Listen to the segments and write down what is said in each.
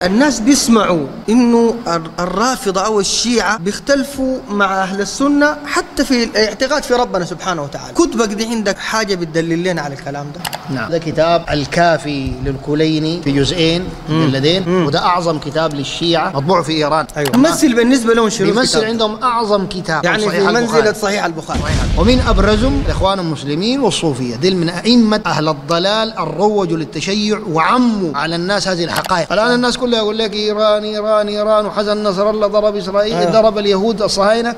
الناس بيسمعوا إنه الرافضة أو الشيعة بيختلفوا مع أهل السنة حتى في الاعتقاد في ربنا سبحانه وتعالى. كتبك دي عندك حاجة بتدلل لنا على الكلام ده؟ نعم، ده كتاب الكافي للكليني في جزئين مجلدين، وده أعظم كتاب للشيعة مطبوع في إيران. أيوة. يمثل بالنسبة لهم شنو؟ يمثل عندهم أعظم كتاب، يعني في منزلة صحيح البخاري. ومن أبرزهم الإخوان المسلمين والصوفية، دل من أئمة أهل الضلال الروجوا للتشيع وعموا على الناس هذه الحقائق. الآن الناس كلها يقول لك إيران إيران إيران، وحسن نصر الله ضرب إسرائيل، ضرب اليهود الصهاينة.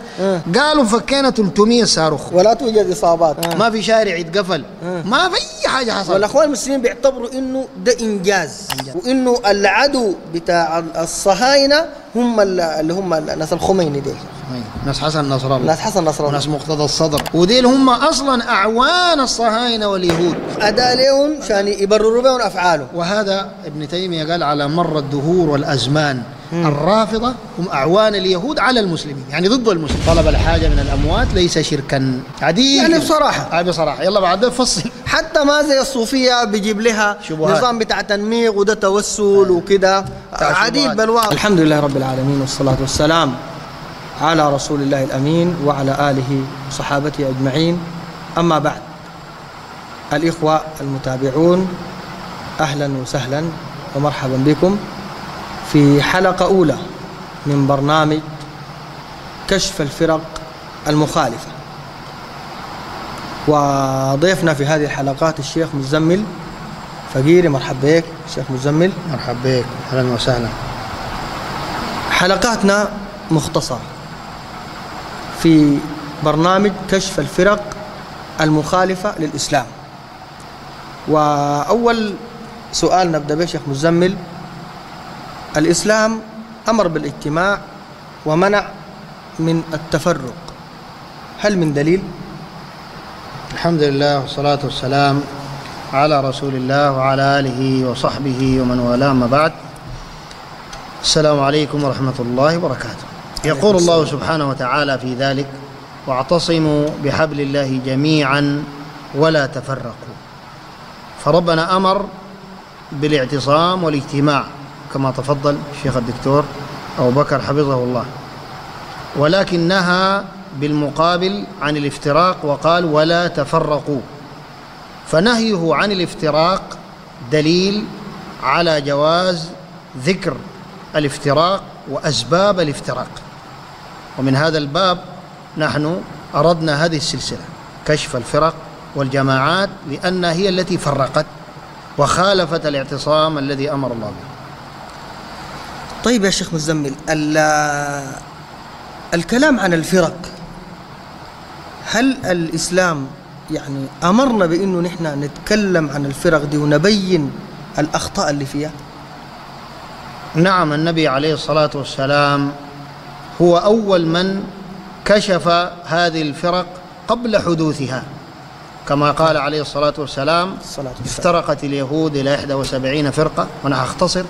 قالوا فكينا 300 صاروخ ولا توجد إصابات، ما في شارع يتقفل، ما في أي حاجة حصلت. والأخوان المسلمين بيعتبروا إنه ده إنجاز، وإنه العدو بتاع الصهاينة هم اللي هم ناس الخميني ديل، ناس حسن نصر الله، ناس حسن نصر الله، ناس مقتدى الصدر، وديل هم أصلا أعوان الصهاينة واليهود، أداء لهم عشان يبرروا بهم أفعالهم. وهذا ابن تيمية قال على مر الدهور والأزمان الرافضة هم أعوان اليهود على المسلمين، يعني ضد المسلمين. طلب الحاجة من الأموات ليس شركا عديد، يعني بصراحة بصراحة. يلا بعد فصل. حتى ما زي الصوفية بيجيب لها شبهات. نظام بتاع تنميق وده توسل وكده عديد بلوى. الحمد لله رب العالمين، والصلاة والسلام على رسول الله الأمين وعلى آله وصحابته أجمعين. أما بعد، الإخوة المتابعون، أهلا وسهلا ومرحبا بكم في حلقة أولى من برنامج كشف الفرق المخالفة. وضيفنا في هذه الحلقات الشيخ مزمل فقيري. مرحبا بك شيخ مزمل. مرحبا بك، أهلا وسهلا. حلقاتنا مختصرة في برنامج كشف الفرق المخالفة للإسلام. وأول سؤال نبدأ به شيخ مزمل، الإسلام أمر بالاجتماع ومنع من التفرق، هل من دليل؟ الحمد لله والصلاة والسلام على رسول الله وعلى آله وصحبه ومن والاه، ما بعد. السلام عليكم ورحمة الله وبركاته. يقول الله سبحانه وتعالى في ذلك: واعتصموا بحبل الله جميعا ولا تفرقوا. فربنا أمر بالاعتصام والاجتماع كما تفضل الشيخ الدكتور أبو بكر حفظه الله، ولكن نهى بالمقابل عن الافتراق وقال ولا تفرقوا. فنهيه عن الافتراق دليل على جواز ذكر الافتراق وأسباب الافتراق. ومن هذا الباب نحن أردنا هذه السلسلة، كشف الفرق والجماعات، لأنها هي التي فرقت وخالفت الاعتصام الذي أمر الله به. طيب يا شيخ مزمل، الكلام عن الفرق، هل الإسلام يعني أمرنا بأنه نحن نتكلم عن الفرق دي ونبين الأخطاء اللي فيها؟ نعم، النبي عليه الصلاة والسلام هو أول من كشف هذه الفرق قبل حدوثها، كما قال عليه الصلاة والسلام: افترقت اليهود إلى 71 فرقة، وأنا أختصر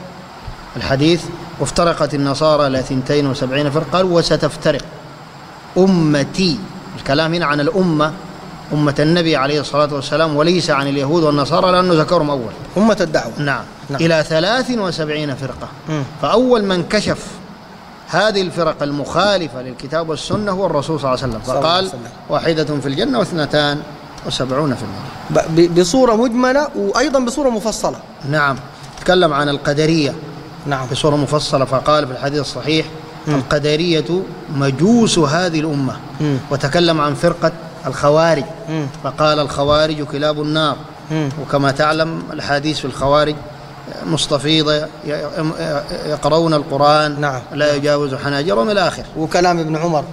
الحديث، وافترقت النصارى إلى 72 فرقة، وستفترق أمتي. الكلام هنا عن الأمة، أمة النبي عليه الصلاة والسلام، وليس عن اليهود والنصارى لأنه ذكرهم أول، أمة الدعوة. نعم. إلى 73 فرقة. فأول من كشف هذه الفرق المخالفة للكتاب والسنة هو الرسول صلى الله عليه وسلم، فقال: واحدة في الجنة واثنتان وسبعون في النار، بصورة مجملة وأيضا بصورة مفصلة. نعم، تكلم عن القدرية، نعم، بصورة مفصلة، فقال في الحديث الصحيح: القدرية مجوس هذه الأمة. وتكلم عن فرقة الخوارج، فقال: الخوارج كلاب النار. وكما تعلم الحديث في الخوارج مستفيضة، يقرؤون القرآن، نعم، لا يجاوز حناجرهم إلى آخر. وكلام ابن عمر،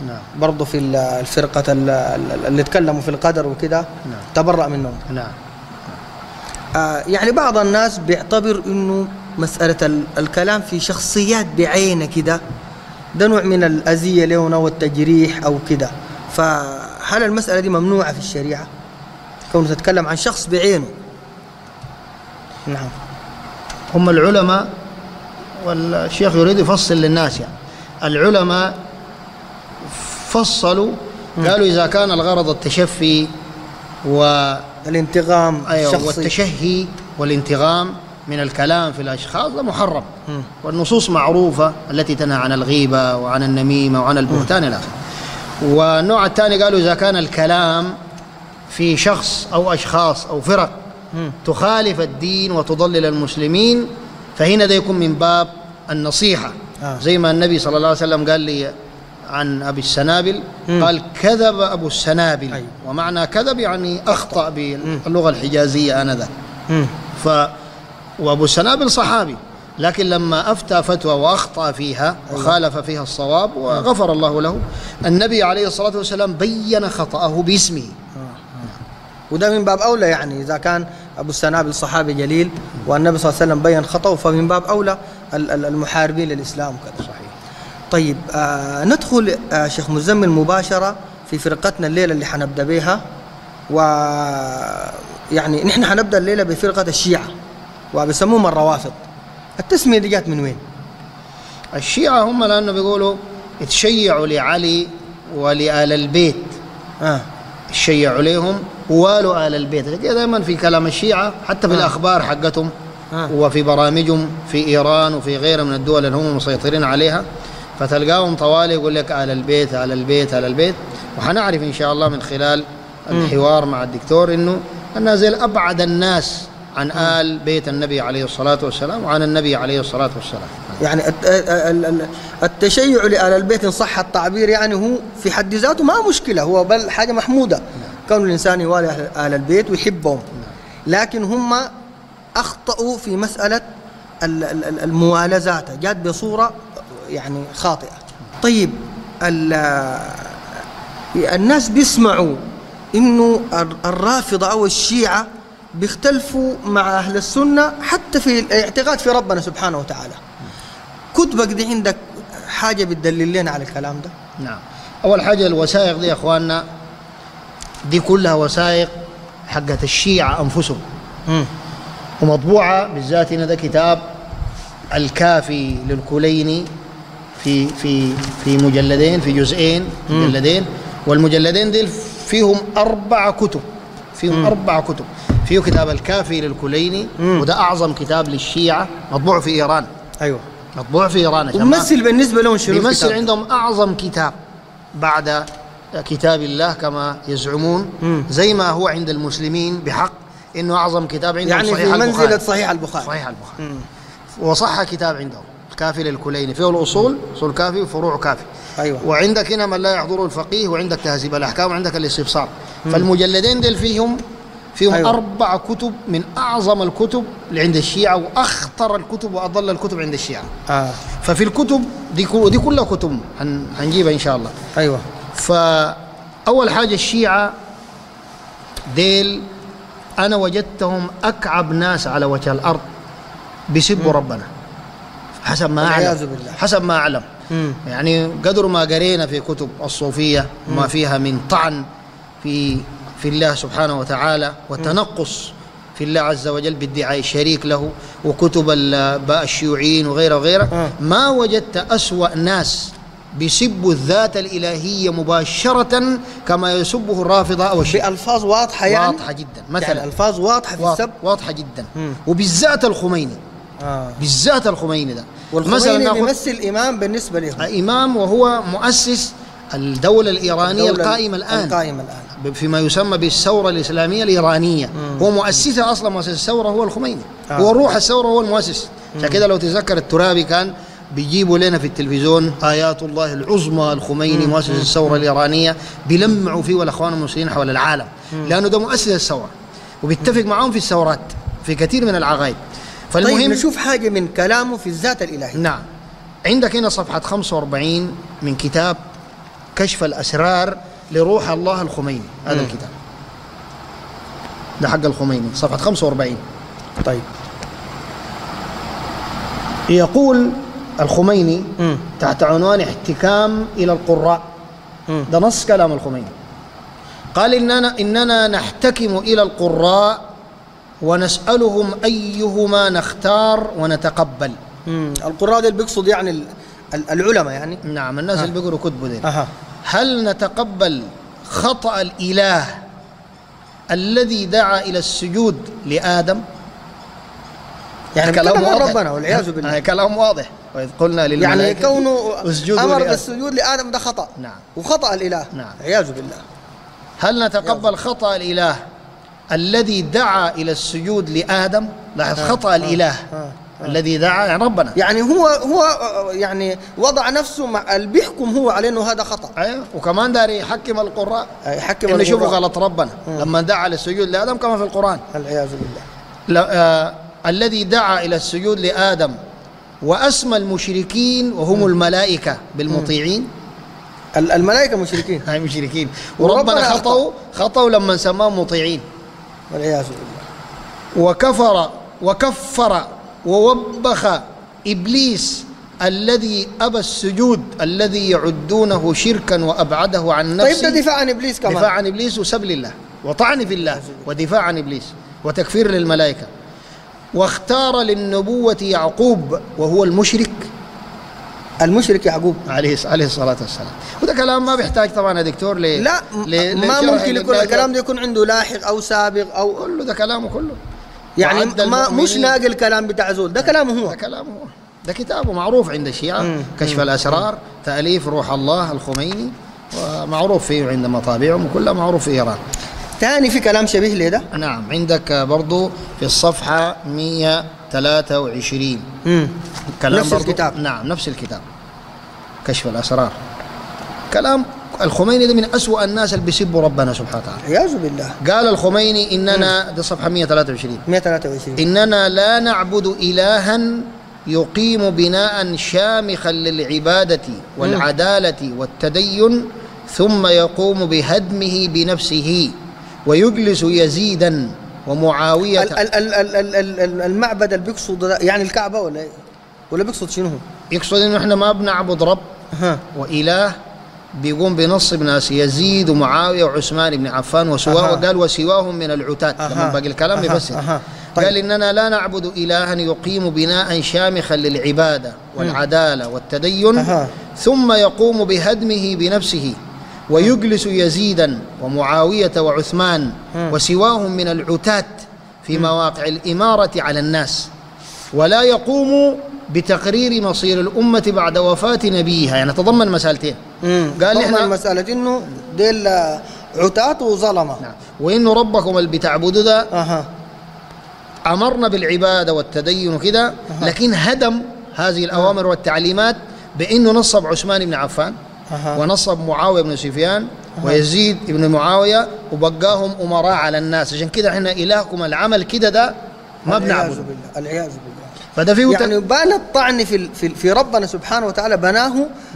نعم، برضه في الفرقة اللي تكلموا في القدر وكده، نعم، تبرأ منهم. نعم. يعني بعض الناس بيعتبر إنه مسألة الكلام في شخصيات بعينه كده ده نوع من الأذية لهم أو التجريح أو كده، فهل المسألة دي ممنوعة في الشريعة؟ كونه تتكلم عن شخص بعينه. نعم. هم العلماء، والشيخ يريد يفصل للناس، يعني العلماء فصلوا، قالوا إذا كان الغرض التشفي والانتقام الشخصي، والتشهي والانتقام، من الكلام في الأشخاص ده محرم، والنصوص معروفة التي تنهى عن الغيبة وعن النميمة وعن البهتان إلى آخره. والنوع الثاني قالوا إذا كان الكلام في شخص أو أشخاص أو فرق تخالف الدين وتضلل المسلمين، فهنا ده يكون من باب النصيحة. زي ما النبي صلى الله عليه وسلم قال لي عن أبي السنابل، قال كذب أبو السنابل، ومعنى كذب يعني أخطأ باللغة الحجازية آنذاك. وأبو السنابل صحابي، لكن لما أفتى فتوى وأخطأ فيها وخالف فيها الصواب وغفر الله له، النبي عليه الصلاة والسلام بين خطأه باسمه. وده من باب أولى، يعني إذا كان أبو السنابل صحابي جليل والنبي صلى الله عليه وسلم بين خطأه، فمن باب أولى المحاربين للإسلام وكذا. صحيح. طيب ندخل شيخ مزمل مباشرة في فرقتنا الليلة اللي حنبدأ بها. ويعني نحن حنبدأ الليلة بفرقة الشيعة وبيسموهم الروافض. التسمية دي جات من وين؟ الشيعة هم لأنه بيقولوا اتشيعوا لعلي ولآل البيت، اتشيعوا لهم ووالوا آل البيت. كده دائما في كلام الشيعة حتى في الأخبار حقتهم وفي برامجهم في إيران وفي غيرها من الدول اللي هم مسيطرين عليها، فتلقاهم طوالي يقول لك آل البيت آل البيت آل البيت. وحنعرف إن شاء الله من خلال الحوار مع الدكتور إنه النازل أبعد الناس عن آل بيت النبي عليه الصلاة والسلام وعن النبي عليه الصلاة والسلام. يعني التشيع لآل البيت إن صح التعبير يعني هو في حد ذاته ما مشكلة، هو بل حاجة محمودة كون الإنسان يوالي آل البيت ويحبهم، لكن هم أخطأوا في مسألة الموالزات، جات بصورة يعني خاطئة. طيب الناس بيسمعوا إنه الرافضة أو الشيعة بيختلفوا مع أهل السنة حتى في الاعتقاد في ربنا سبحانه وتعالى. كتبك دي عندك حاجة بتدلل لنا على الكلام ده؟ نعم. أول حاجة الوثائق دي يا أخواننا دي كلها وثائق حقت الشيعة أنفسهم، ومطبوعة بالذات هنا ده كتاب الكافي للكليني في مجلدين، في جزئين مجلدين، والمجلدين دي فيهم 4 كتب، فيهم 4 كتب. فيه كتاب الكافي للكليني وده أعظم كتاب للشيعة، مطبوع في إيران. أيوه مطبوع في إيران. وممثل بالنسبة لهم شنو؟ بيمثل عندهم أعظم كتاب بعد كتاب الله كما يزعمون، زي ما هو عند المسلمين بحق إنه أعظم كتاب عندهم يعني صحيح في البخاري. منزلة صحيح البخاري. صحيح البخاري. وصح كتاب عندهم الكافي للكليني، فيه الأصول، أصول كافي وفروع كافي. أيوة. وعندك هنا من لا يحضره الفقيه، وعندك تهذيب الأحكام، وعندك الاستبصار. فالمجلدين دول فيهم أيوة. 4 كتب من أعظم الكتب اللي عند الشيعة وأخطر الكتب وأضل الكتب عند الشيعة. ففي الكتب دي كلها كتب هنجيبها إن شاء الله. أيوة. فأول حاجة الشيعة ديل أنا وجدتهم أكعب ناس على وجه الأرض بيسبوا ربنا حسب ما أعلم، حسب ما أعلم. يعني قدر ما قرينا في كتب الصوفية ما فيها من طعن في الله سبحانه وتعالى وتنقص في الله عز وجل بادعاء الشريك له، وكتب الشيوعيين وغيره وغيره، ما وجدت أسوأ ناس بيسبوا الذات الإلهية مباشرة كما يسبه الرافضة أو الشيعة بألفاظ واضحة، يعني واضحة جدا، مثلا يعني ألفاظ واضحة في السب، واضحة جدا. وبالذات الخميني، بالذات الخميني ده، والخميني بيمثل إمام بالنسبة لهم، إمام، وهو مؤسس الدولة الإيرانية القائمة الآن فيما يسمى بالثورة الإسلامية الإيرانية. هو مؤسسها أصلا، مؤسس الثورة هو الخميني. هو روح الثورة، هو المؤسس. عشان كده لو تذكر الترابي كان بيجيبوا لنا في التلفزيون آيات الله العظمى الخميني مؤسس الثورة الإيرانية، بيلمعوا فيه والأخوان المسلمين حول العالم، لأنه ده مؤسس الثورة وبيتفق معهم في الثورات في كثير من العقائد. فالمهم طيب نشوف حاجة من كلامه في الذات الإلهية. نعم. عندك هنا صفحة 45 من كتاب كشف الأسرار لروح الله الخميني، هذا الكتاب ده حق الخميني، صفحة 45. طيب يقول الخميني تحت عنوان احتكام إلى القراء، ده نص كلام الخميني. قال إننا نحتكم إلى القراء ونسألهم أيهما نختار ونتقبل. القراء دي بيقصد يعني العلماء يعني. نعم، الناس اللي بيقروا كتبه دي. هل نتقبل خطأ الإله الذي دعا إلى السجود لآدم؟ يعني كلام واضح ربنا والعياذ بالله. كلام واضح. وإذ قلنا للملائكة يعني كونه أمر لآدم. بالسجود لآدم ده خطأ. نعم. وخطأ الإله. نعم. والعياذ بالله. هل نتقبل خطأ الإله الذي دعا إلى السجود لآدم؟ لاحظ خطأ الإله الذي دعا يعني ربنا، يعني هو يعني وضع نفسه مع اللي بيحكم هو على انه هذا خطأ. ايوه، وكمان داري يحكم القراء، يحكم اللي يشوفوا القراء. غلط ربنا لما دعا للسجود لآدم كما في القرآن. والعياذ بالله. الذي دعا إلى السجود لآدم وأسمى المشركين وهم الملائكة بالمطيعين. الملائكة مشركين. هاي مشركين، وربنا خطأوا لما سماهم مطيعين. والعياذ بالله. وكفر ووبخ إبليس الذي أبى السجود الذي يعدونه شركا وأبعده عن نفسه. طيب ده دفاع عن إبليس كمان. دفاع عن إبليس وسب لله وطعن في الله ودفاع عن إبليس وتكفير للملائكة. واختار للنبوة يعقوب وهو المشرك يعقوب عليه الصلاة والسلام. وده كلام ما بيحتاج طبعا يا دكتور لا ما ممكن يكون الكلام ده يكون عنده لاحق أو سابق أو كله، ده كلامه كله يعني ما مش ناقل كلام بتاع زول، ده كلامه هو. ده كتابه معروف عند الشيعة، كشف الأسرار، تأليف روح الله الخميني، ومعروف فيه عند مطابعهم وكلها معروف في إيران. ثاني في كلام شبيه لده. نعم، عندك برضو في الصفحة 123 كلام نفس الكتاب. نعم نفس الكتاب كشف الأسرار. كلام الخميني ده من أسوأ الناس اللي بيسبوا ربنا سبحانه وتعالى. والعياذ بالله. قال الخميني إننا ده صفحة 123 إننا لا نعبد إلها يقيم بناء شامخا للعبادة والعدالة والتدين ثم يقوم بهدمه بنفسه ويجلس يزيدا ومعاوية. المعبد اللي بيقصد يعني الكعبة ولا بيقصد شنو؟ يقصد إنه إحنا ما بنعبد رب وإله بيقوم بنصب ناس يزيد ومعاوية وعثمان بن عفان وقال وسواهم من العتاد. لما باقي الكلام يفسر. طيب. قال إننا لا نعبد إلها يقيم بناء شامخا للعبادة والعدالة والتدين ثم يقوم بهدمه بنفسه ويجلس يزيدا ومعاوية وعثمان وسواهم من العتاد في مواقع الإمارة على الناس، ولا يقوم بتقرير مصير الأمة بعد وفاة نبيها. يعني تضمن مسألتين. قال إحنا مسألة إنه ديل عتاة وظلمة. نعم. وإنه ربكم اللي بتعبدوا ده أمرنا بالعبادة والتدين وكده، لكن هدم هذه الأوامر والتعليمات بأنه نصب عثمان بن عفان ونصب معاوية بن سفيان ويزيد بن معاوية وبقاهم أمراء على الناس. عشان كده إحنا إلهكم العمل كده ده ما بنعبد. العياذ بالله. فده فيه يعني بان الطعن في ربنا سبحانه وتعالى بناه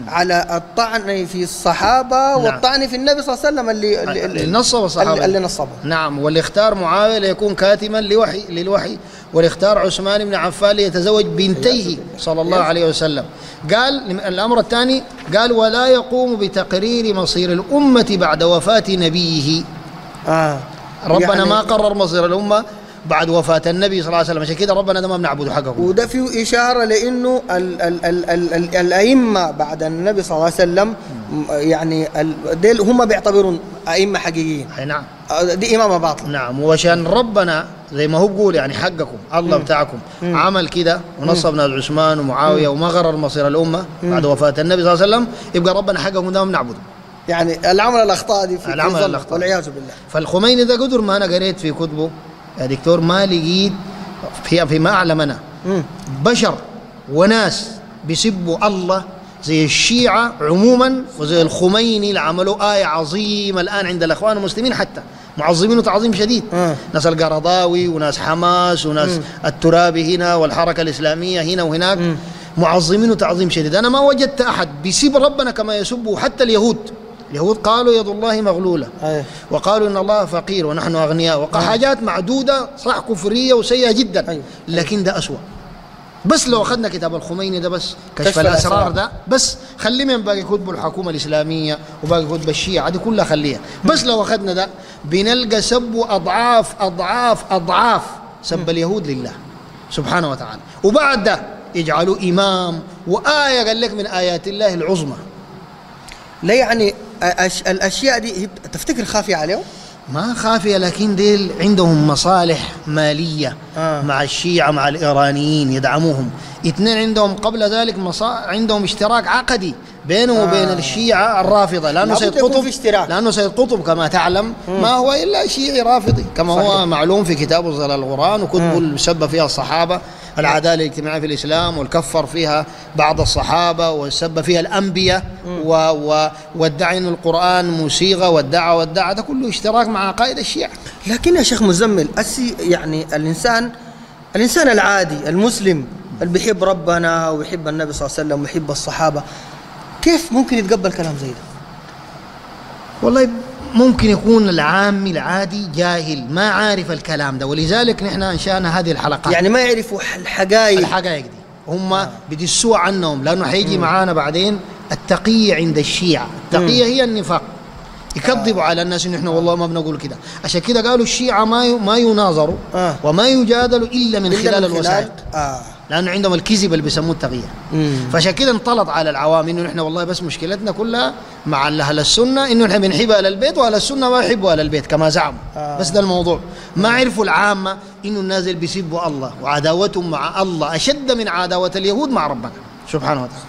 على الطعن في الصحابة والطعن في النبي صلى الله عليه وسلم اللي نصب الصحابة اللي نصبه. نعم. واللي اختار معاوية ليكون كاتما للوحي واللي اختار عثمان بن عفان ليتزوج بنتيه صلى الله عليه وسلم. قال الأمر الثاني قال ولا يقوم بتقرير مصير الأمة بعد وفاة نبيه. ربنا يعني ما قرر مصير الأمة بعد وفاة النبي صلى الله عليه وسلم. عشان كده ربنا ده ما بنعبده حقه. وده فيه إشارة لأنه الأئمة بعد النبي صلى الله عليه وسلم يعني ديل هم بيعتبرون أئمة حقيقيين. أي نعم. دي إمامة باطلة. نعم. وعشان ربنا زي ما هو بيقول يعني حقكم الله بتاعكم عمل كده ونصب ناس عثمان ومعاوية وما غرر مصير الأمة بعد وفاة النبي صلى الله عليه وسلم، يبقى ربنا حقكم ده ما بنعبده. يعني العمل الأخطاء دي في العمل الأخطاء والعياذ بالله. فالخميني ده قدر ما أنا قريت في كتبه يا دكتور ما لقيت فيما أعلم أنا بشر وناس بيسبوا الله زي الشيعة عموما وزي الخميني اللي عملوا آية عظيمة الآن عند الأخوان المسلمين حتى معظمينه تعظيم شديد. ناس القرضاوي وناس حماس وناس الترابي هنا والحركة الإسلامية هنا وهناك معظمينه تعظيم شديد. أنا ما وجدت أحد بيسب ربنا كما يسبه حتى اليهود. اليهود قالوا يد الله مغلولة وقالوا إن الله فقير ونحن أغنياء حاجات معدودة صح كفرية وسيئة جدا. لكن ده أسوأ. بس لو أخذنا كتاب الخميني ده بس كشف الأسرار ده بس خليه من باقي كتب الحكومة الإسلامية وباقي كتب الشيعة دي كلها خليها. بس لو أخذنا ده بنلقى سب أضعاف سب اليهود لله سبحانه وتعالى. وبعد ده يجعلوا إمام وآية قال لك من آيات الله العظمى. لا يعني الأشياء دي تفتكر خافية عليهم؟ ما خافية، لكن ديل عندهم مصالح مالية مع الشيعة مع الإيرانيين يدعموهم. اثنين عندهم قبل ذلك عندهم اشتراك عقدي بينه وبين الشيعة الرافضة، لأنه سيد قطب كما تعلم ما هو إلا شيعي رافضي كما صحيح. هو معلوم في كتابه زي القرآن، وكتبه اللي سب فيها الصحابة، العدالة الاجتماعية في الإسلام، والكفر فيها بعض الصحابة، وسب فيها الأنبياء، وادعي أن القرآن موسيقى، وادعى ده كله اشتراك مع عقائد الشيعة. لكن يا شيخ مزمل يعني الإنسان العادي المسلم اللي بيحب ربنا ويحب النبي صلى الله عليه وسلم ويحب الصحابة، كيف ممكن يتقبل كلام زي ده؟ والله ممكن يكون العامي العادي جاهل ما عارف الكلام ده، ولذلك نحن انشأنا هذه الحلقات. يعني ما يعرفوا الحقائق دي، هم بدسوا عنهم، لأنه حيجي معانا بعدين التقية عند الشيعة. التقية هي النفاق، يكذبوا على الناس إن إحنا والله ما بنقول كده. عشان كده قالوا الشيعة ما يناظروا وما يجادلوا إلا من خلال الوسائط، لأنه عندهم الكذب اللي بيسموه التقية. فعشان كده انطلط على العوام إنه نحن والله بس مشكلتنا كلها مع أهل السنة، إنه نحن بنحب أهل البيت وأهل السنة ما يحبوا أهل البيت كما زعموا. بس ده الموضوع. ما عرفوا العامة إنه الناس اللي بيسبوا الله وعداوتهم مع الله أشد من عداوة اليهود مع ربنا سبحانه وتعالى.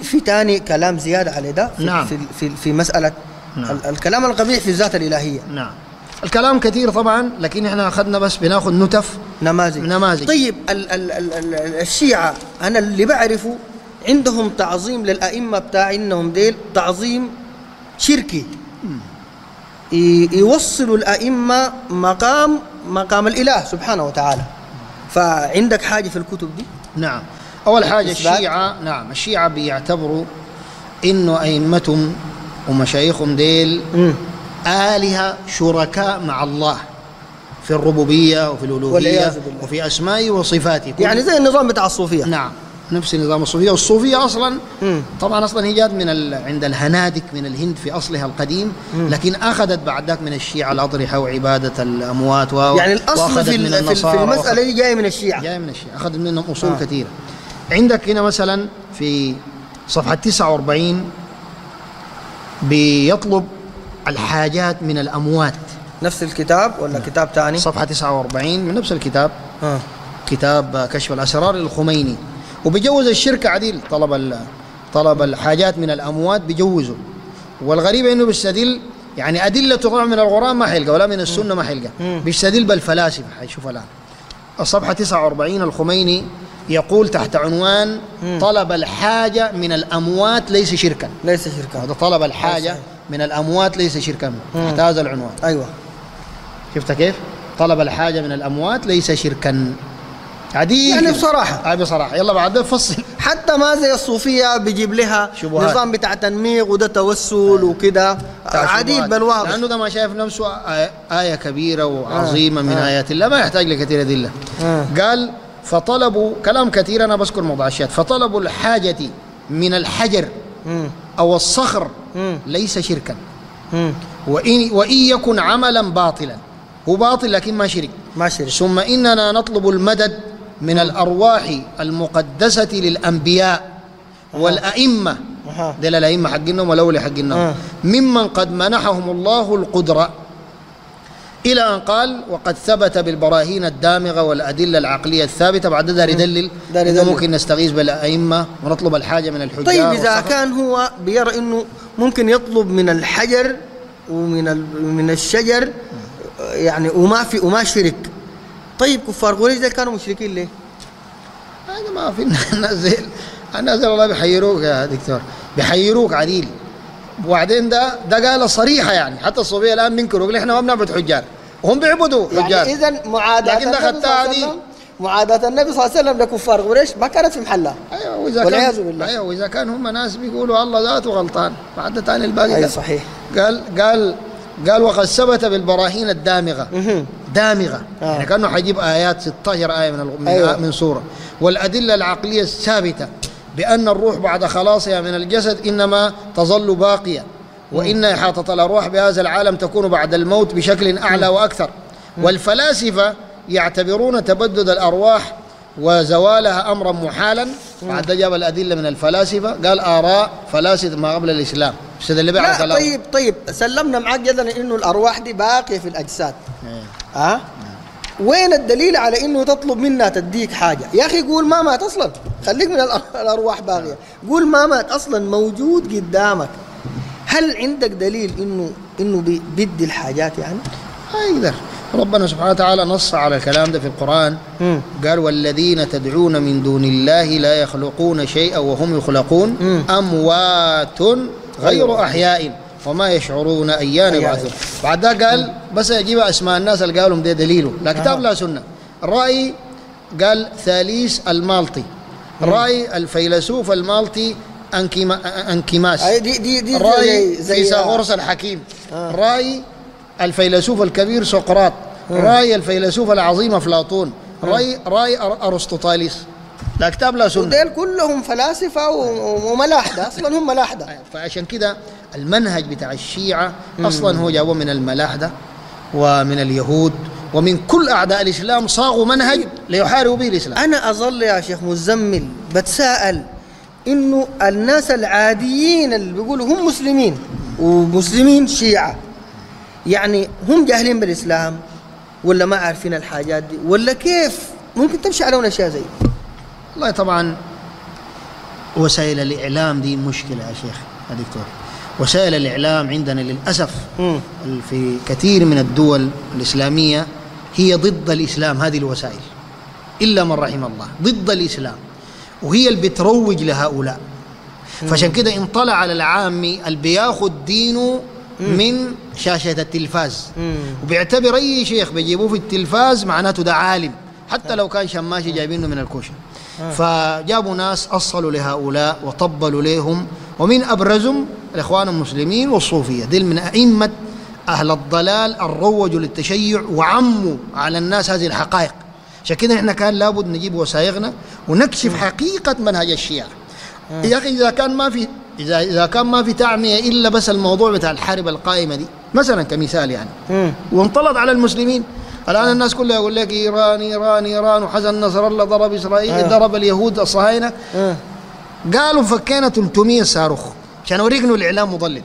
في تاني كلام زيادة على ده في, نعم. في مسألة الكلام القبيح في الذات الإلهية. نعم، الكلام كثير طبعا، لكن احنا أخذنا بس بناخذ نماذج. طيب الشيعة أنا اللي بعرفه عندهم تعظيم للأئمة بتاع إنهم ديل تعظيم شركي، يوصلوا الأئمة مقام الإله سبحانه وتعالى. فعندك حاجة في الكتب دي؟ نعم، أول حاجة الشيعة بيعتبروا إنه أئمتهم ومشايخهم ديل آلهة شركاء مع الله في الربوبية وفي الألوهية وفي أسمائه وصفاته، يعني زي النظام بتاع الصوفية. نعم، نفس النظام الصوفية. والصوفية أصلا طبعا أصلا هي جات عند الهنادك من الهند في أصلها القديم، لكن أخذت بعد ذاك من الشيعة الأضرحة وعبادة الأموات يعني الأصل في المسألة دي جاي من الشيعة، أخذت منهم أصول كثيرة. عندك هنا مثلا في صفحة 49 بيطلب الحاجات من الأموات. نفس الكتاب ولا كتاب ثاني؟ صفحة 49 من نفس الكتاب. كتاب كشف الأسرار للخميني. وبيجوز الشرك عديل، طلب الحاجات من الأموات بيجوزه. والغريب إنه بيستدل يعني أدلة طبعا من القرآن ما حيلقى ولا من السنة ما حيلقى، بيستدل بالفلاسفة. حيشوف الآن الصفحة 49 الخميني يقول تحت عنوان طلب الحاجة من الأموات ليس شركا. هذا طلب الحاجة من الأموات ليس شركا تحت هذا العنوان. أيوة، شفت كيف؟ طلب الحاجة من الأموات ليس شركا عديل يعني بصراحة. بصراحة يلا بعد فصل. حتى ما زي الصوفية بيجيب لها شبهات. نظام بتاع تنميق وده توسل وكده عديل بل واضح، لأنه ده ما شايف نفسه آية كبيرة وعظيمة من آيات الله، ما يحتاج لكثير أدلة. قال فطلبوا كلام كثير، أنا بذكر موضوع الشيء. فطلبوا الحاجة من الحجر أو الصخر ليس شركا، وإن يكن عملا باطلا، هو باطل لكن ما شرك. ثم إننا نطلب المدد من الأرواح المقدسة للأنبياء والأئمة، دل الأئمة حقنهم ولولي حقنهم، ممن قد منحهم الله القدرة، إلى أن قال وقد ثبت بالبراهين الدامغة والأدلة العقلية الثابتة. بعد ذلك يدلل إذا ممكن نستغيث بالأئمة ونطلب الحاجة من الحجار. طيب إذا كان هو بيرى إنه ممكن يطلب من الحجر ومن الشجر يعني وما شرك، طيب كفار قريش ده كانوا مشركين ليه؟ هذا ما في الناس والله بيحيروك يا دكتور، بيحيروك عديل. وبعدين ده قال صريحة، يعني حتى الصوفية الآن بينكروا يقول إحنا ما بنعبد حجار وهم بيعبدوا حجار. يعني إذا معاداة النبي صلى الله عليه وسلم لكفار قريش ما كانت في محلها. أيوة، وإذا كان هم ناس بيقولوا الله ذاته غلطان بعد ثاني الباقي. أيوة صحيح. قال وقد ثبت بالبراهين الدامغة يعني كأنه حيجيب آيات 16 آية من سورة، والأدلة العقلية الثابتة بأن الروح بعد خلاصها من الجسد إنما تظل باقية، وإن إحاطة الأرواح بهذا العالم تكون بعد الموت بشكل أعلى وأكثر. والفلاسفة يعتبرون تبدد الأرواح وزوالها أمرا محالا. بعد جاب الأدلة من الفلاسفة، قال آراء فلاسفة ما قبل الإسلام. اللي لا طيب سلمنا معاك جدلا إنه الأرواح دي باقية في الأجساد. وين الدليل على إنه تطلب منها تديك حاجة؟ يا أخي قول ما مات أصلا، خليك من الأرواح باقية، قول ما مات أصلا موجود قدامك. هل عندك دليل إنه بيدي الحاجات يعني؟ يقدر. ربنا سبحانه وتعالى نص على الكلام ده في القرآن. قال والذين تدعون من دون الله لا يخلقون شيئا وهم يخلقون أموات غير أحياء وما يشعرون أيان يبعثون. بعد ده قال بس يجيب أسماء الناس اللي قالوا ده دليله، لا كتاب لا سنة. الرأي قال ثاليث المالطي، رأي الفيلسوف المالطي أنكيماس، دي رأي فيثاغورس الحكيم، رأي الفيلسوف الكبير سقراط، رأي الفيلسوف العظيم أفلاطون، رأي أرسطوطاليس. لا كتاب لا سنة. وديل كلهم فلاسفة وملاحدة، أصلا هم ملاحدة. فعشان كده المنهج بتاع الشيعة أصلا هو جابوه من الملاحدة ومن اليهود ومن كل أعداء الإسلام، صاغوا منهج ليحاربوا به الإسلام. أنا أظل يا شيخ مزمل بتساءل إنه الناس العاديين اللي بيقولوا هم مسلمين ومسلمين شيعة، يعني هم جاهلين بالإسلام ولا ما عارفين الحاجات دي ولا كيف ممكن تمشي عليهم أشياء زي؟ والله طبعا وسائل الإعلام دي مشكلة يا شيخ يا دكتور. وسائل الإعلام عندنا للأسف في كثير من الدول الإسلامية هي ضد الإسلام. هذه الوسائل إلا من رحم الله ضد الإسلام، وهي اللي بتروج لهؤلاء. فعشان كده انطلع على العامي اللي بياخد دينه من شاشة التلفاز، وبيعتبر أي شيخ بيجيبوه في التلفاز معناته ده عالم، حتى لو كان شماشي جايبينه من الكوشة. فجابوا ناس أصلوا لهؤلاء وطبلوا لهم، ومن أبرزهم الإخوان المسلمين والصوفية. دي من أئمة أهل الضلال الروجوا للتشيع وعموا على الناس هذه الحقائق. عشان كده احنا كان لابد نجيب وثائقنا ونكشف حقيقة منهج الشيعة. يا أخي إذا كان ما في تعمية إلا بس الموضوع بتاع الحرب القائمة دي مثلا كمثال يعني، وانطلت على المسلمين. الآن الناس كلها يقول لك إيران وحسن نصر الله ضرب إسرائيل، ضرب اليهود الصهاينة. قالوا فكينا 300 صاروخ، عشان أوريك إنه الإعلام مضلل.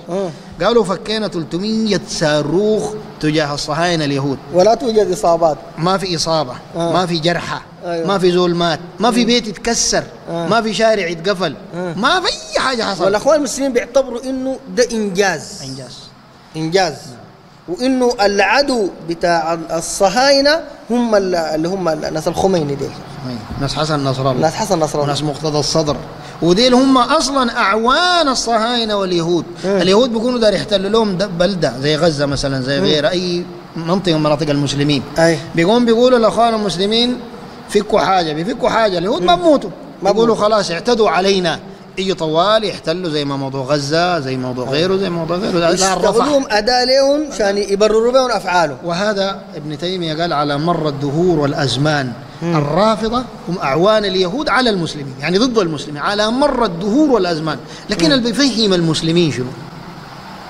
قالوا فكينا 300 صاروخ تجاه الصهاينة اليهود، ولا توجد إصابات، ما في إصابة، ما في جرحى، ما في زول مات، ما في بيت يتكسر، ما في شارع يتقفل، ما في أي حاجة حصلت. والأخوان المسلمين بيعتبروا إنه ده إنجاز، وإنه العدو بتاع الصهاينة هم اللي هم ناس الخميني ديل، ناس حسن نصر الله، وناس مقتدى الصدر، وديل هم أصلا أعوان الصهاينة واليهود. اليهود بيكونوا دار يحتلوا لهم بلدة زي غزة مثلا، زي غير أي منطقة من مناطق المسلمين. بيقولوا الأخوان المسلمين بيفكوا حاجة، اليهود ما بموتوا، بيقولوا خلاص اعتدوا علينا، يجي طوال يحتلوا زي ما موضوع غزة، زي موضوع غيره، يستخدمون أداة لهم عشان يبرروا بهم أفعالهم. وهذا ابن تيمية قال على مر الدهور والأزمان الرافضة هم أعوان اليهود على المسلمين، يعني ضد المسلمين على مر الدهور والأزمان. لكن اللي بيفهم المسلمين شنو؟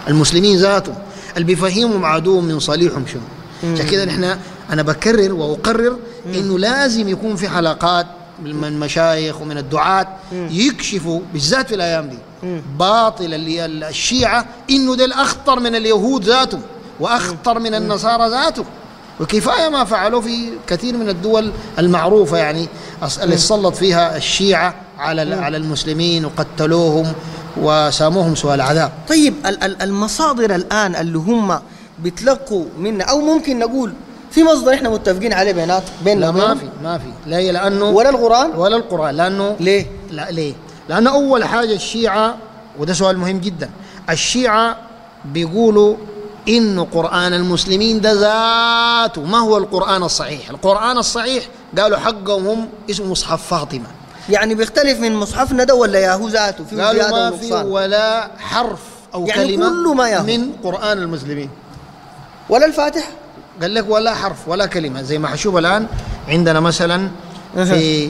المسلمين ذاتهم اللي بيفهمهم عدوهم من صليحهم شنو؟ عشان كده أنا بكرر وأقرر إنه لازم يكون في حلقات من المشايخ ومن الدعاة يكشفوا بالذات في الأيام دي باطل الشيعة، إنه ده الأخطر من اليهود ذاتهم وأخطر من النصارى ذاتهم. وكفاية ما فعلوا في كثير من الدول المعروفة، يعني اللي سلط فيها الشيعة على المسلمين وقتلوهم وساموهم سوء العذاب. طيب المصادر الآن اللي هم بيتلقوا منا، أو ممكن نقول في مصدر احنا متفقين عليه بيننا؟ لا ما في لا، لأنه ولا القرآن. لأنه ليه؟ ليه؟ لأنه أول حاجة الشيعة، وده سؤال مهم جدا، الشيعة بيقولوا إنه قرآن المسلمين ده ذاته ما هو القرآن الصحيح. القرآن الصحيح قالوا حقهم هم اسمه مصحف فاطمة، يعني بيختلف من مصحفنا ده ولا ياهو ذاته؟ في قالوا ما في ولا حرف أو يعني كلمة كله ما من قرآن المسلمين، ولا الفاتحة. قال لك ولا حرف ولا كلمة. زي ما حشوف الآن عندنا مثلا في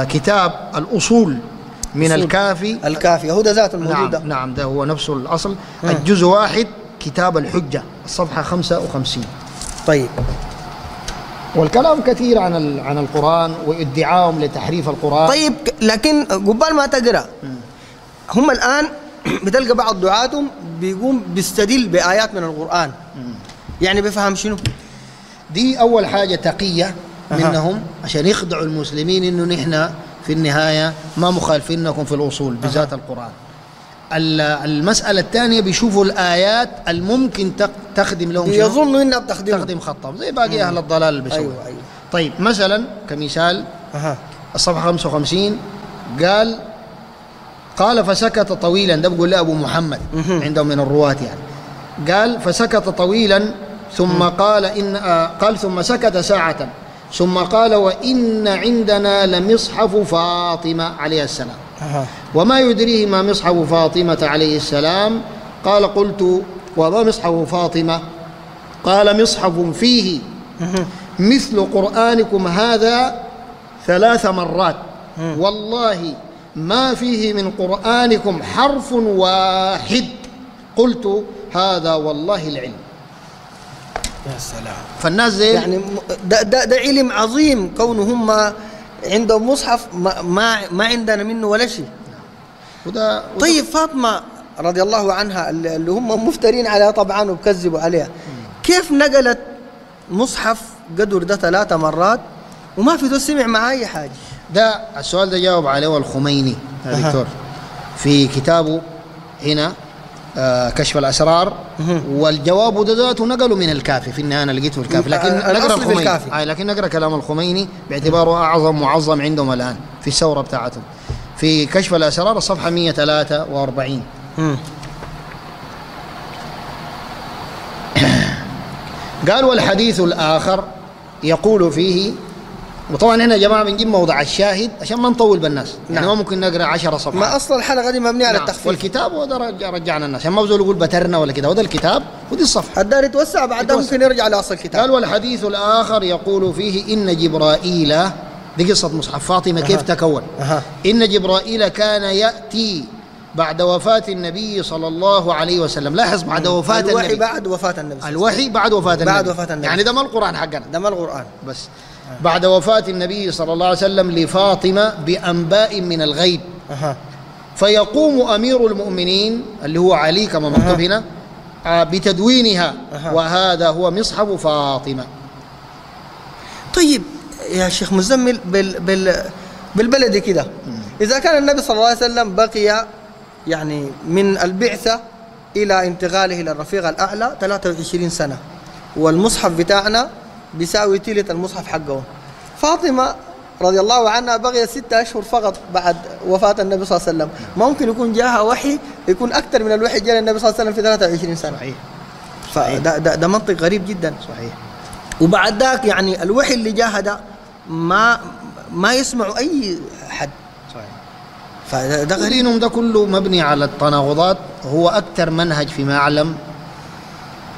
كتاب الأصول من الكافي هو ده ذاته الموجود. نعم ده هو نفسه الأصل. الجزء 1 كتاب الحجة الصفحة 55. طيب والكلام كثير عن القرآن وادعاهم لتحريف القرآن. طيب لكن قبال ما تقرأ هم الآن بتلقى بعض دعاتهم بيقوم بيستدل بآيات من القرآن، يعني بفهم شنو؟ دي أول حاجة تقية منهم عشان يخدعوا المسلمين إنه نحن في النهاية ما مخالفينكم في الأصول بذات القرآن. المسألة الثانية بيشوفوا الآيات الممكن تخدم لهم، يظنوا إنها بتخدم خطهم زي باقي أهل الضلال اللي بيسووا. أيوة. طيب مثلا كمثال الصفحة 55 قال فسكت طويلا، ده بقول له أبو محمد عندهم من الرواة يعني، قال فسكت طويلا ثم قال ثم سكت ساعة ثم قال وإن عندنا لمصحف فاطمة عليه السلام وما يدريه ما مصحف فاطمة عليه السلام. قال قلت وما مصحف فاطمة؟ قال مصحف فيه مثل قرآنكم هذا 3 مرات والله ما فيه من قرآنكم حرف واحد. قلت هذا والله العلم. يا سلام. فالناس زي يعني ده علم عظيم كونه هم عندهم مصحف ما عندنا منه ولا شيء. طيب فاطمة رضي الله عنها اللي هم مفترين عليها طبعا وبكذبوا عليها، كيف نقلت مصحف قدر ده 3 مرات وما في سمع مع أي حاجة؟ ده السؤال ده جاوب عليه الخميني يا دكتور في كتابه هنا كشف الأسرار، والجواب ده ذاته نقله من الكافي في النهاية، أنا لقيته في الكافي، لكن نقرأ الخميني لكن نقرأ كلام الخميني باعتباره أعظم معظم عندهم الآن في الثورة بتاعتهم في كشف الأسرار الصفحة 143. قال والحديث الآخر يقول فيه، وطبعا هنا يا جماعه بنجيب موضع الشاهد عشان ما نطول بالناس، يعني ما ممكن نقرا 10 صفحات، ما اصلا الحلقه دي مبنيه على التخفيف والكتاب وده رجعنا الناس عشان ما بزول يقول بترنا ولا كده، وده الكتاب ودي الصفحه الدار يتوسع بعدها ممكن يرجع لاصل الكتاب. قال والحديث الاخر يقول فيه ان جبرائيل، دي قصه مصحف فاطمه كيف تكون. ان جبرائيل كان ياتي بعد وفاة النبي صلى الله عليه وسلم. لاحظ بعد وفاة النبي، بعد وفاة النبي، الوحي بعد وفاة النبي، يعني ده ما القرآن حقنا، ده ما القرآن بس بعد وفاة النبي صلى الله عليه وسلم لفاطمة بأنباء من الغيب. فيقوم أمير المؤمنين اللي هو علي كما مكتوب هنا بتدوينها، وهذا هو مصحف فاطمة. طيب يا شيخ مزمل بالبلد كده، إذا كان النبي صلى الله عليه وسلم بقي يعني من البعثة إلى انتقاله إلى الرفيق الأعلى 23 سنة، والمصحف بتاعنا بيساوي ثلث المصحف حقه، فاطمة رضي الله عنها بقي 6 أشهر فقط بعد وفاة النبي صلى الله عليه وسلم، ممكن يكون جاها وحي يكون أكثر من الوحي جاء للنبي صلى الله عليه وسلم في 23 سنة. صحيح. فده منطق غريب جدا. صحيح. وبعد ذاك يعني الوحي اللي جاها ده ما يسمع أي حد. صحيح. فده غريب. دينهم ده كله مبني على التناقضات، هو أكثر منهج فيما أعلم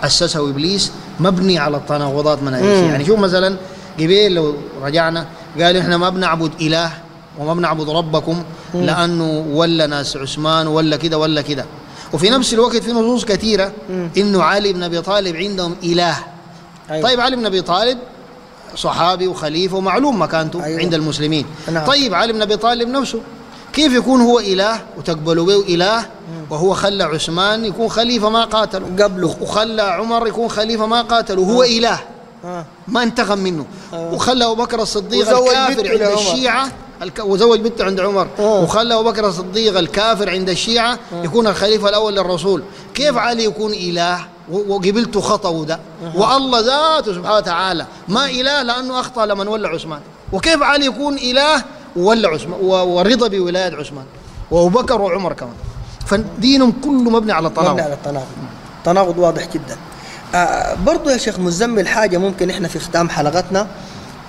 أسسه إبليس مبني على التناقضات من أي شيء. يعني شوف مثلا قبيل لو رجعنا قال إحنا ما بنعبد إله وما بنعبد ربكم لأنه ولا ناس عثمان ولا كده ولا كده، وفي نفس الوقت في نصوص كثيرة إنه علي بن أبي طالب عندهم إله. أيوة. طيب علي بن أبي طالب صحابي وخليفة ومعلوم مكانته. أيوة. عند المسلمين. نعم. طيب علي بن أبي طالب نفسه كيف يكون هو إله وتقبلوا به إله وهو خلى عثمان يكون خليفة ما قاتله قبله، وخلى عمر يكون خليفة ما قاتله وهو إله ما انتقم منه، وخلى أبو بكر الصديق الكافر عند الشيعة وزوج بنته عند عمر، وخلى أبو بكر الصديق الكافر عند الشيعة يكون الخليفة الأول للرسول. كيف علي يكون إله وقبلته خطأه ده؟ والله ذاته سبحانه وتعالى ما إله لأنه أخطأ لمن ولى عثمان، وكيف علي يكون إله وولى عثمان ورضى بولاية عثمان وأبو بكر وعمر كمان؟ فدينهم كله مبني على التناقض. مبني على التناقض واضح جدا. برضو يا شيخ مزمل حاجة ممكن إحنا في ختام حلقتنا،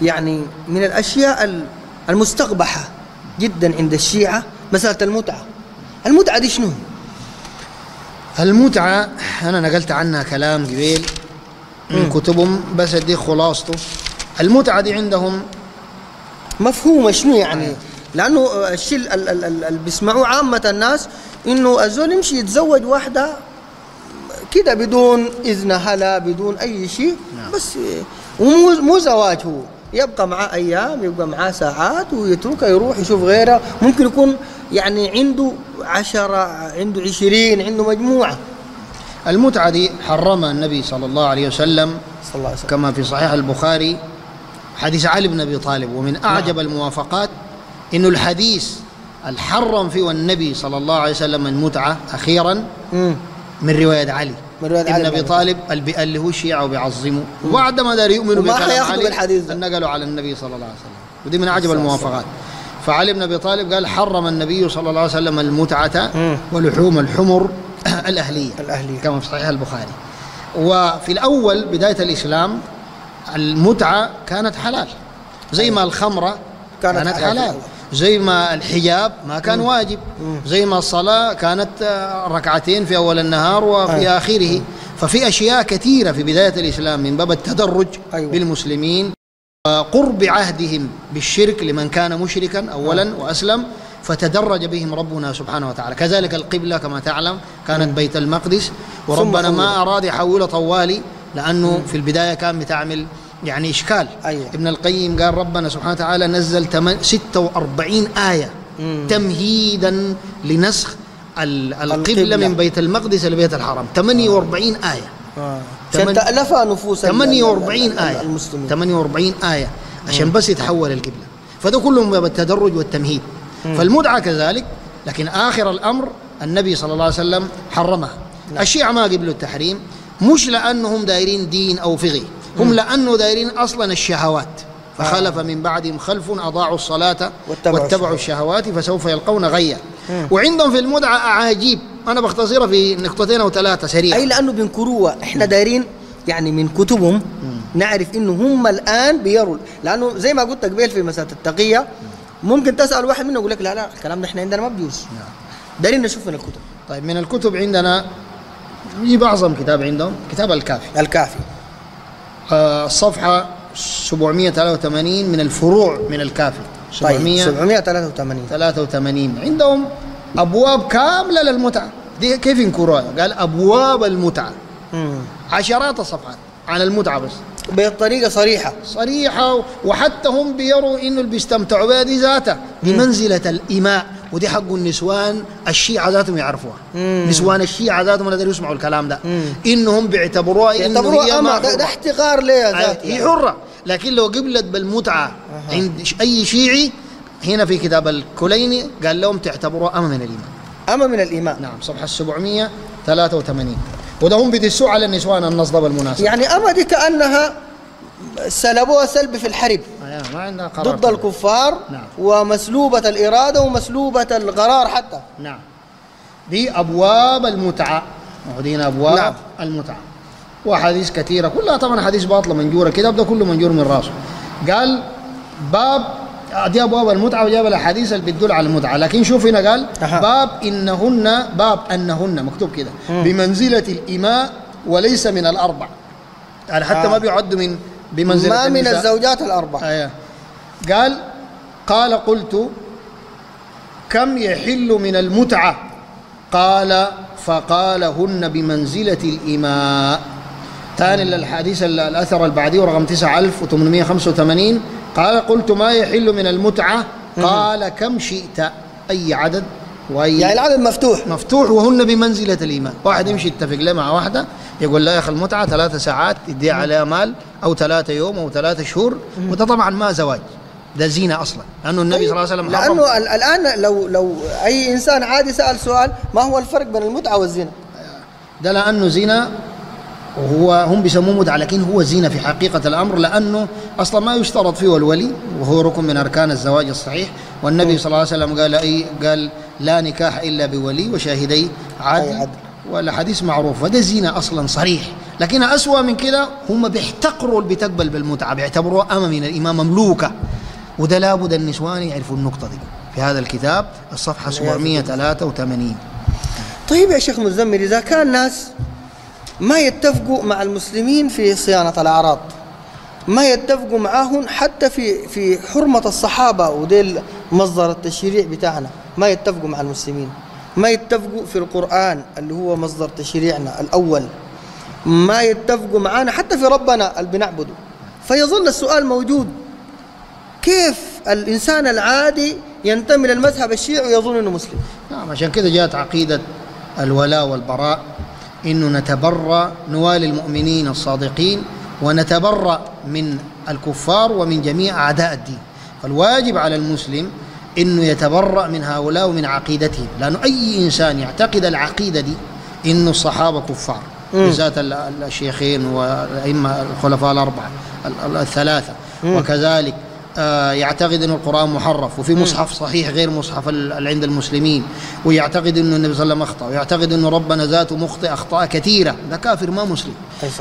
يعني من الأشياء المستقبحة جدا عند الشيعة مسألة المتعة. المتعة دي شنو؟ المتعة أنا نقلت عنها كلام قبيل من كتبهم بس أديك خلاصته. المتعة دي عندهم مفهومة شنو يعني؟ لأنه الشيء اللي بيسمعوه عامة الناس إنه الزول يمشي يتزوج واحدة كده بدون إذن أهلها بدون أي شيء، بس ومو زواج، هو يبقى معاه أيام، يبقى معاه ساعات ويتركها يروح يشوف غيرها. ممكن يكون يعني عنده 10، عنده 20، عنده مجموعة. المتعة دي حرمها النبي صلى الله عليه وسلم كما في صحيح البخاري حديث علي بن أبي طالب. ومن أعجب الموافقات إنه الحديث الحرم فيه النبي صلى الله عليه وسلم المتعة أخيرا من رواية علي ابن أبي طالب اللي هو الشيعة وبيعظموا، وبعد ما دار يؤمنوا بكلام علي نقلوا على النبي صلى الله عليه وسلم. ودي من أعجب الموافقات. فعلي بن أبي طالب قال حرم النبي صلى الله عليه وسلم المتعة ولحوم الحمر الأهلية كما في صحيح البخاري. وفي الأول بداية الإسلام المتعة كانت حلال، زي ما الخمرة كانت حلال، زي ما الحجاب ما كان واجب، زي ما الصلاة كانت ركعتين في أول النهار وفي آخره. ففي أشياء كثيرة في بداية الإسلام من باب التدرج بالمسلمين وقرب عهدهم بالشرك لمن كان مشركا أولا وأسلم، فتدرج بهم ربنا سبحانه وتعالى. كذلك القبلة كما تعلم كانت بيت المقدس، وربنا ما أراد يحوله طوالي لأنه في البداية كان بتعمل يعني إشكال. ابن القيم قال ربنا سبحانه وتعالى نزل 46 آية تمهيدا لنسخ القبلة من بيت المقدس لبيت الحرم. 48 آية عشان تألف نفوس 48 آية المسلمين. 48 آية عشان بس يتحول القبلة. فده كله بالتدرج والتمهيد. فالمتعة كذلك، لكن آخر الأمر النبي صلى الله عليه وسلم حرمها. الشيعة ما قبلوا التحريم مش لأنهم دايرين دين أو فقه، هم لأنه دايرين أصلا الشهوات. فخلف من بعدهم خلف أضاعوا الصلاة واتبعوا الشهوات فسوف يلقون غيا. وعندهم في المتعة أعاجيب، أنا بختصرها في نقطتين أو ثلاثة سريعة. أي لأنه بينكروها، إحنا دايرين يعني من كتبهم نعرف إنه هم الآن بيروا، لأنه زي ما قلت قبل في مسألة التقية ممكن تسأل واحد منهم يقول لك لا الكلام ده إحنا عندنا ما بيجوز. دايرين نشوف من الكتب. طيب من الكتب عندنا يجيب أعظم كتاب عندهم كتاب الكافي. الصفحة 783 من الفروع من الكافي. 783 عندهم أبواب كاملة للمتعة. دي كيف ينكروها؟ قال أبواب المتعة، عشرات الصفحات عن المتعة بس بطريقة صريحة. وحتى هم بيروا إنه اللي بيستمتعوا بها دي ذاتها بمنزلة الإماء، ودي حق النسوان الشيعة ذاتهم يعرفوها. نسوان الشيعة ذاتهم لا يسمعوا الكلام ده، إنهم بيعتبروها إنه هي أما ده احتقار ليها ذاتها، هي حرة. لكن لو قبلت بالمتعة عند أي شيعي هنا في كتاب الكليني قال لهم تعتبروها أمة من الإيمان. نعم صفحة 783. وده هم بيدسوا على النسوان النص ده بالمناسبة. يعني أما دي كأنها سلبوها سلب في الحرب ما عندها قرار ضد الكفار. نعم. ومسلوبة الإرادة ومسلوبة القرار حتى. نعم. دي أبواب المتعة، موجودين أبواب. نعم. المتعة وحديث كثيرة كلها طبعا حديث باطلة منجورة كده، ده كله منجور من راسه. قال باب دي أبواب المتعة وجاب الأحاديث اللي بتدل على المتعة. لكن شوف هنا قال باب أنهن مكتوب كده بمنزلة الإماء وليس من الأربع، يعني حتى ما بيعد من بمنزلة ما من الزوجات الأربع. قال قلت كم يحل من المتعة؟ قال فقال هن بمنزلة الإماء. ثاني الحديث الأثر البعدي رقم 9885 قال قلت ما يحل من المتعة؟ قال كم شئت، أي عدد يعني العدد مفتوح وهن بمنزلة الإيمان. واحد يمشي يتفق له مع واحدة يقول لا يا أخي المتعة 3 ساعات يدي عليها مال أو 3 يوم أو 3 شهور، وده طبعا ما زواج، ده زينة أصلا، لأنه النبي صلى الله عليه وسلم حرم. لأنه الآن لو أي إنسان عادي سأل سؤال ما هو الفرق بين المتعة والزنا؟ ده لأنه زنا، وهم بيسموه متعة لكن هو زينة في حقيقة الأمر، لأنه أصلا ما يشترط فيه الولي وهو ركن من أركان الزواج الصحيح. والنبي صلى الله عليه وسلم قال لا نكاح إلا بولي وشاهدي عدل، والحديث معروف. فده زينة أصلا صريح. لكن أسوأ من كده هم بيحتقروا اللي بتقبل بالمتعة، بيعتبروها أمة من الإمام مملوكة، وده لابد النسوان يعرفوا النقطة دي في هذا الكتاب الصفحة 783. طيب يا شيخ مزمل، إذا كان ناس ما يتفقوا مع المسلمين في صيانة الأعراض، ما يتفقوا معاهم حتى في حرمة الصحابة وديل مصدر التشريع بتاعنا، ما يتفقوا مع المسلمين، ما يتفقوا في القرآن اللي هو مصدر تشريعنا الأول، ما يتفقوا معانا حتى في ربنا اللي بنعبده، فيظل السؤال موجود، كيف الإنسان العادي ينتمي للمذهب الشيعي ويظن أنه مسلم؟ نعم، عشان كده جاءت عقيدة الولاء والبراء، إنه نتبرأ نوالي المؤمنين الصادقين ونتبرأ من الكفار ومن جميع أعداء الدين. فالواجب على المسلم إنه يتبرأ من هؤلاء ومن عقيدتهم، لأنه أي إنسان يعتقد العقيدة دي إنه الصحابة كفار بالذات الشيخين والأئمة الخلفاء الأربعة الثلاثة، وكذلك يعتقد أن القرآن محرف وفي مصحف صحيح غير مصحف عند المسلمين، ويعتقد أن النبي صلى الله عليه وسلم أخطأ، ويعتقد أن ربنا ذاته مخطئ أخطاء كثيرة، ده كافر ما مسلم.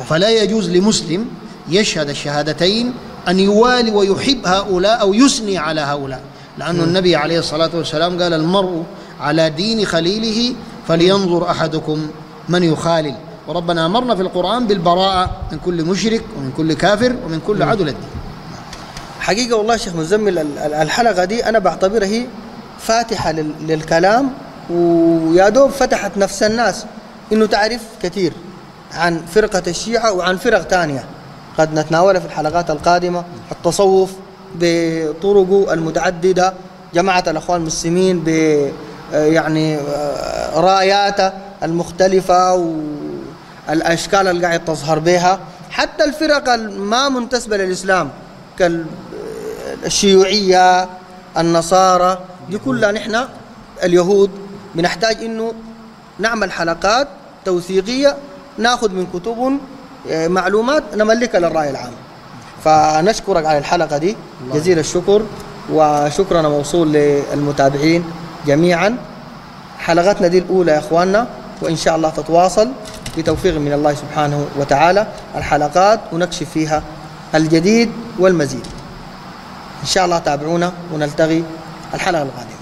فلا يجوز لمسلم يشهد الشهادتين أن يوالي ويحب هؤلاء أو يثني على هؤلاء، لأن النبي عليه الصلاة والسلام قال المرء على دين خليله فلينظر أحدكم من يخالل، وربنا أمرنا في القرآن بالبراءة من كل مشرك ومن كل كافر ومن كل عدو الدين. حقيقة والله شيخ مزمل الحلقة دي أنا بعتبرها هي فاتحة للكلام، ويا دوب فتحت نفس الناس إنه تعرف كثير عن فرقة الشيعة وعن فرق تانية قد نتناولها في الحلقات القادمة، التصوف بطرقه المتعددة، جماعة الأخوان المسلمين ب يعني راياته المختلفة والأشكال اللي قاعد تظهر بها، حتى الفرق ما منتسبة للإسلام كالشيوعية النصارى دي كلها نحن اليهود بنحتاج إنه نعمل حلقات توثيقية، ناخذ من كتبهم معلومات نملكها للرأي العام. فنشكرك على الحلقة دي جزيل الشكر، وشكرنا موصول للمتابعين جميعا. حلقتنا دي الأولى يا إخواننا، وإن شاء الله تتواصل بتوفيق من الله سبحانه وتعالى الحلقات ونكشف فيها الجديد والمزيد. إن شاء الله تابعونا ونلتقي الحلقة القادمة.